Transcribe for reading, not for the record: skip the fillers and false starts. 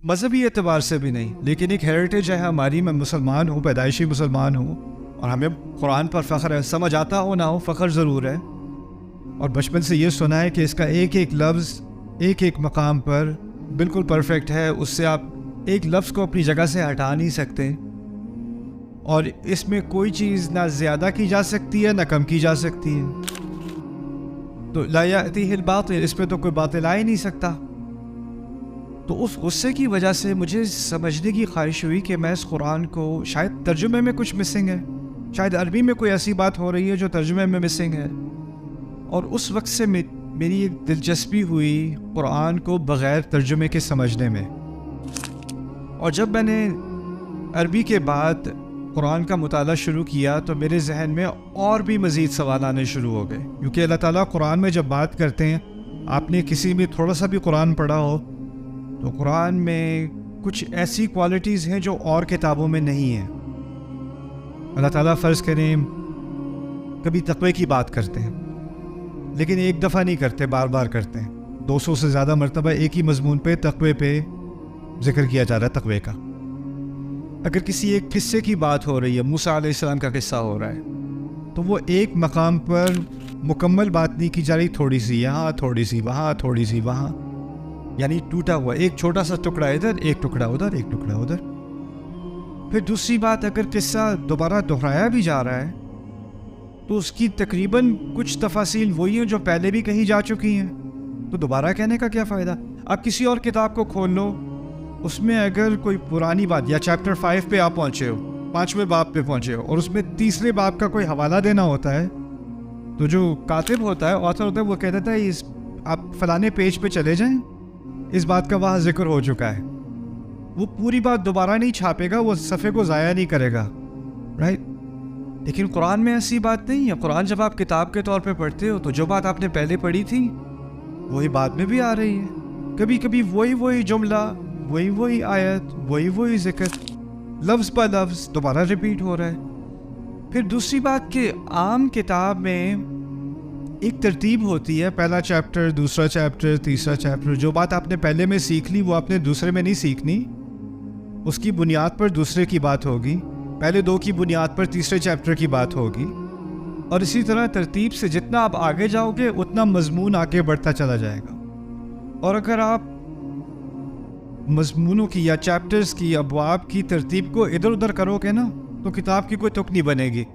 मजहबी एतबार से भी नहीं, लेकिन एक हेरिटेज है हमारी। मैं मुसलमान हूँ, पैदाइशी मुसलमान हूँ, और हमें कुरान पर फ़ख्र है। समझ आता हो ना हो, फ़ख्र ज़रूर है। और बचपन से ये सुना है कि इसका एक एक लफ्ज़ एक एक मकाम पर बिल्कुल परफेक्ट है, उससे आप एक लफ्ज़ को अपनी जगह से हटा नहीं सकते, और इसमें कोई चीज़ ना ज़्यादा की जा सकती है ना कम की जा सकती है। तो ला यातिहिल बातिल, इस पर तो कोई बातिल आ ही नहीं सकता। तो उस गुस्से की वजह से मुझे समझने की ख्वाहिश हुई कि मैं इस कुरान को, शायद तर्जुमे में कुछ मिसिंग है, शायद अरबी में कोई ऐसी बात हो रही है जो तर्जुमे में मिसिंग है। और उस वक्त से मेरी एक दिलचस्पी हुई कुरान को बग़ैर तर्जुमे के समझने में। और जब मैंने अरबी के बाद कुरान का मुताला शुरू किया तो मेरे जहन में और भी मज़ीद सवाल आने शुरू हो गए, क्योंकि अल्लाह ताला कुरान में जब बात करते हैं, आपने किसी में थोड़ा सा भी कुरान पढ़ा हो तो कुरान में कुछ ऐसी क्वालिटीज़ हैं जो और किताबों में नहीं हैं। अल्लाह ताला फ़र्ज़ करें कभी तक़वे की बात करते हैं, लेकिन एक दफ़ा नहीं करते, बार बार करते हैं। 200 से ज़्यादा मरतबा एक ही मज़मून पे तक़वे पे ज़िक्र किया जा रहा है, तक़वे का। अगर किसी एक किस्से की बात हो रही है, मूसा अलैहिस्सलाम का किस्सा हो रहा है, तो वो एक मकाम पर मुकम्मल बात नहीं की जा रही, थोड़ी सी यहाँ, थोड़ी सी वहाँ, थोड़ी सी वहाँ, यानी टूटा हुआ एक छोटा सा टुकड़ा इधर, एक टुकड़ा उधर, एक टुकड़ा उधर। फिर दूसरी बात, अगर किस्सा दोबारा दोहराया भी जा रहा है तो उसकी तकरीबन कुछ तफासील वही हैं जो पहले भी कही जा चुकी हैं, तो दोबारा कहने का क्या फ़ायदा। आप किसी और किताब को खोल लो, उसमें अगर कोई पुरानी बात, या चैप्टर 5 पे आप पहुँचे हो, 5वें बाब पे पहुँचे हो, और उसमें तीसरे बाब का कोई हवाला देना होता है, तो जो कातिब होता है, ऑथर होता है, वो कह देता है इस आप फलाने पेज पे चले जाएं, इस बात का वहाँ जिक्र हो चुका है। वो पूरी बात दोबारा नहीं छापेगा, वो सफ़े को ज़ाया नहीं करेगा, राइट। लेकिन कुरान में ऐसी बात नहीं है। कुरान जब आप किताब के तौर पे पढ़ते हो तो जो बात आपने पहले पढ़ी थी वही बाद में भी आ रही है, कभी कभी वही जुमला, वही आयत, वही जिक्र, लफ्ज़ ब लफ्ज़ दोबारा रिपीट हो रहा है। फिर दूसरी बात कि आम किताब में एक तरतीब होती है, पहला चैप्टर, दूसरा चैप्टर, तीसरा चैप्टर। जो बात आपने पहले में सीख ली वो आपने दूसरे में नहीं सीखनी, उसकी बुनियाद पर दूसरे की बात होगी, पहले 2 की बुनियाद पर तीसरे चैप्टर की बात होगी, और इसी तरह तरतीब से जितना आप आगे जाओगे उतना मजमून आगे बढ़ता चला जाएगा। और अगर आप मजमूनों की या चैप्टर्स की, अबवाब की तरतीब को इधर उधर करोगे ना, तो किताब की कोई तुक नहीं बनेगी।